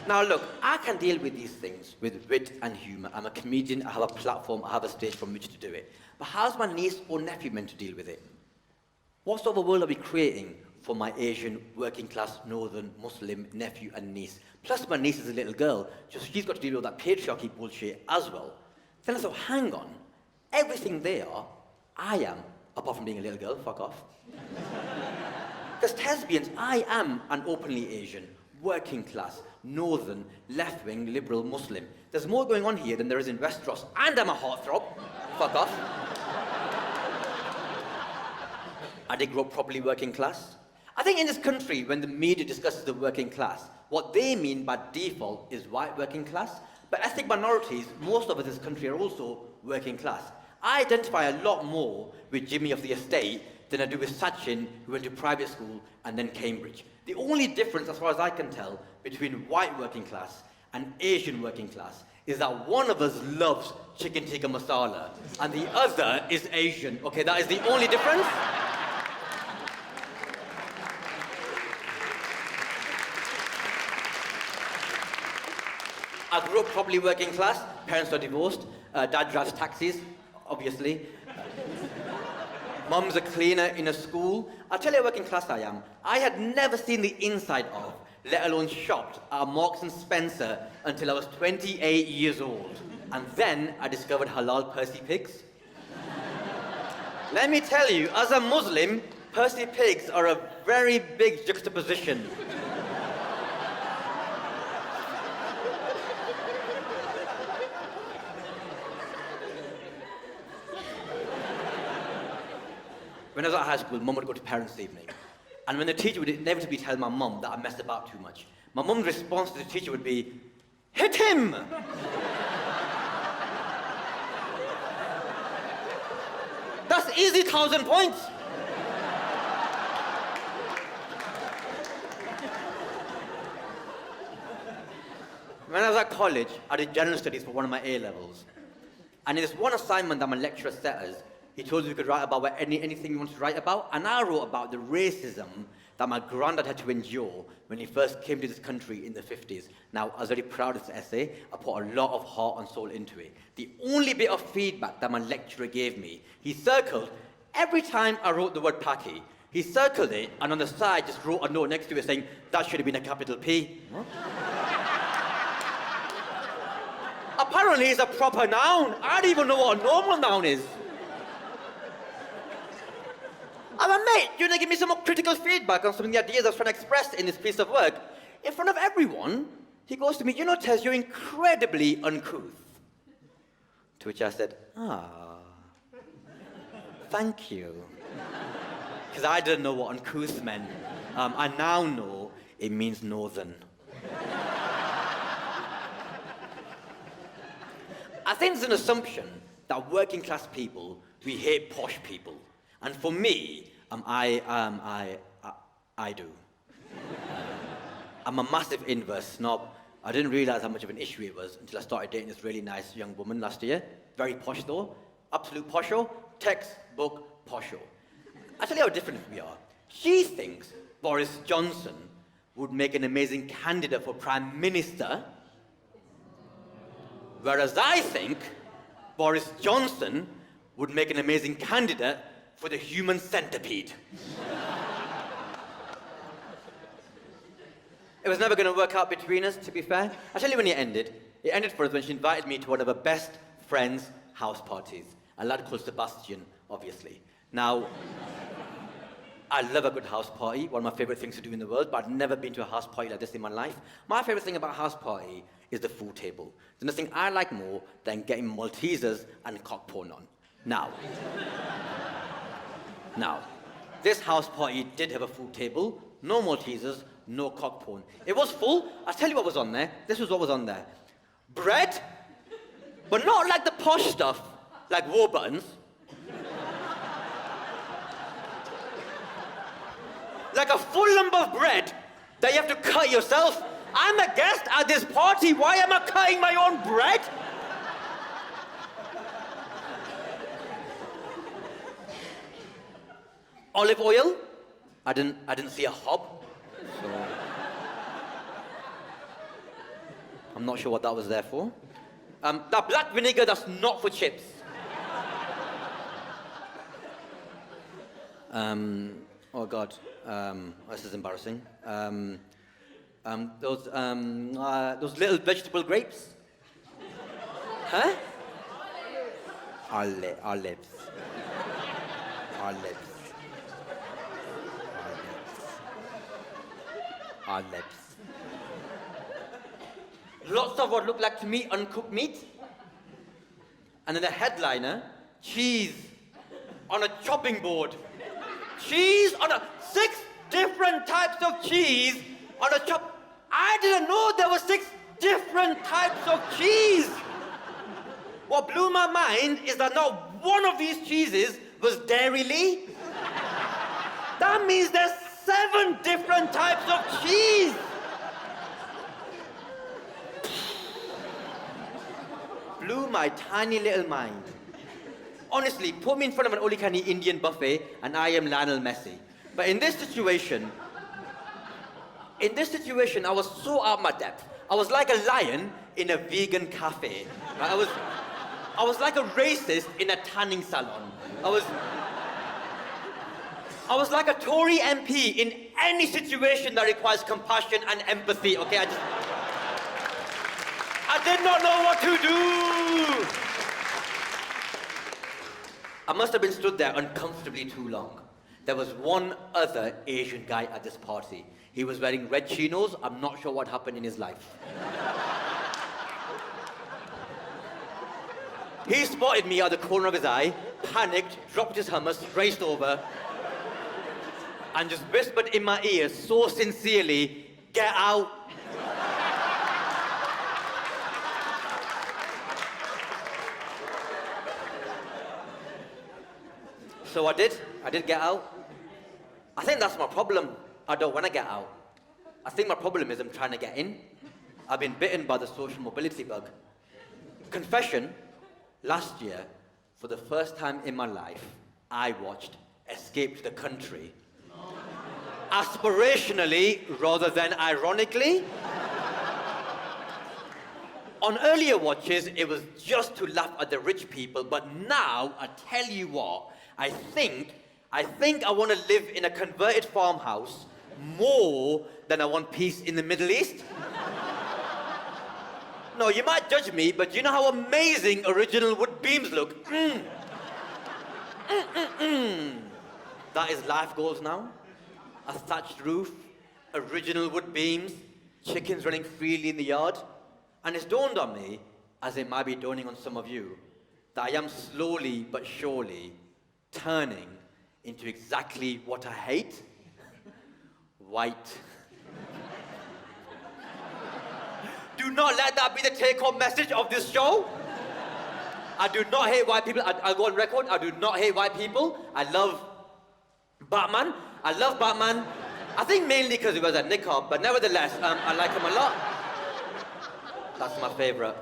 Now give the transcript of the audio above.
Now look, I can deal with these things with wit and humour. I'm a comedian, I have a platform, I have a stage from which to do it. But how's my niece or nephew meant to deal with it? What sort of a world are we creating for my Asian, working class, northern, Muslim nephew and niece? Plus my niece is a little girl, so she's got to deal with that patriarchy bullshit as well. Then I thought, hang on, everything they are, I am, apart from being a little girl, fuck off. Because lesbians, I am an openly Asian, working class, northern, left-wing, liberal Muslim. There's more going on here than there is in Westeros, and I'm a heartthrob. Fuck off. I did grow up properly working class. I think in this country, when the media discusses the working class, what they mean by default is white working class. But ethnic minorities, most of us in this country are also working class. I identify a lot more with Jimmy of the estate than I do with Sachin, who went to private school and then Cambridge. The only difference, as far as I can tell, between white working class and Asian working class is that one of us loves chicken tikka masala and the other is Asian. Okay, that is the only difference. I grew up probably working class. Parents are divorced. Dad drives taxis, obviously. Mum's a cleaner in a school. I'll tell you how working class I am. I had never seen the inside of, let alone shopped, at Marks and Spencer until I was 28 years old. And then I discovered halal Percy pigs. Let me tell you, as a Muslim, Percy pigs are a very big juxtaposition. When I was at high school, Mum would go to parents' evening. And when the teacher would inevitably tell my mum that I messed about too much, my mum's response to the teacher would be, "Hit him!" That's easy 1,000 points. When I was at college, I did general studies for one of my A-levels. And in this one assignment that my lecturer set us, he told us we could write about anything we wanted to write about, and I wrote about the racism that my granddad had to endure when he first came to this country in the 50s. Now, I was very proud of this essay. I put a lot of heart and soul into it. The only bit of feedback that my lecturer gave me, he circled, every time I wrote the word Paki, he circled it, and on the side just wrote a note next to it saying, that should have been a capital P. What? Apparently it's a proper noun. I don't even know what a normal noun is. I'm a mate, you want to give me some more critical feedback on some of the ideas I was trying to express in this piece of work? In front of everyone, he goes to me, "You know, Tez, you're incredibly uncouth." To which I said, thank you. Because I didn't know what uncouth meant. I now know it means northern. I think there's an assumption that working class people, we hate posh people. And for me, I do. I'm a massive inverse snob. I didn't realise how much of an issue it was until I started dating this really nice young woman last year. Very posh though. Absolute posho. Textbook posho. I'll tell you how different we are. She thinks Boris Johnson would make an amazing candidate for Prime Minister, whereas I think Boris Johnson would make an amazing candidate for the human centipede. It was never going to work out between us, to be fair. I'll tell you when it ended. It ended for us when she invited me to one of her best friend's house parties. A lad called Sebastian, obviously. Now, I love a good house party, one of my favourite things to do in the world, but I've never been to a house party like this in my life. My favourite thing about a house party is the food table. There's nothing I like more than getting Maltesers and cock porn on. Now, this house party did have a food table, no Maltesers, no cock porn. It was full. I'll tell you what was on there. This was what was on there. Bread, but not like the posh stuff, like war buttons. Like a full lump of bread that you have to cut yourself. I'm a guest at this party. Why am I cutting my own bread? Olive oil? I didn't see a hob. So. I'm not sure what that was there for. That black vinegar, that's not for chips. Oh God, this is embarrassing. Those little vegetable grapes. Huh? Our lips. Our lips. Our lips. Lots of what looked like to me uncooked meat. And then the headliner, cheese on a chopping board. Cheese on 6 different types of cheese on a chop. I didn't know there were 6 different types of cheese. What blew my mind is that not one of these cheeses was dairy-ly. That means there's 7 different types of cheese. Blew my tiny little mind. Honestly, put me in front of an all-you-can-eat Indian buffet and I am Lionel Messi. But in this situation, I was so out of my depth. I was like a lion in a vegan cafe. Right? I was like a racist in a tanning salon. I was like a Tory MP in any situation that requires compassion and empathy, okay? I did not know what to do. I must have been stood there uncomfortably too long. There was one other Asian guy at this party. He was wearing red chinos. I'm not sure what happened in his life. He spotted me out the corner of his eye, panicked, dropped his hummus, raced over, and just whispered in my ear so sincerely, "Get out." So I did get out. I think that's my problem. I don't want to get out. I think my problem is I'm trying to get in. I've been bitten by the social mobility bug. Confession, last year, for the first time in my life, I watched Escape to the Country. Aspirationally rather than ironically. On earlier watches, it was just to laugh at the rich people, but now, I tell you what, I think I want to live in a converted farmhouse more than I want peace in the Middle East. No, you might judge me, but do you know how amazing original wood beams look? That is life goals now. A thatched roof, original wood beams, chickens running freely in the yard. And it's dawned on me, as it might be dawning on some of you, that I am slowly but surely turning into exactly what I hate. White. Do not let that be the take-home message of this show. I do not hate white people. I'll go on record. I do not hate white people. I love Batman. I think mainly because he wears a niqab, but nevertheless, I like him a lot. That's my favorite.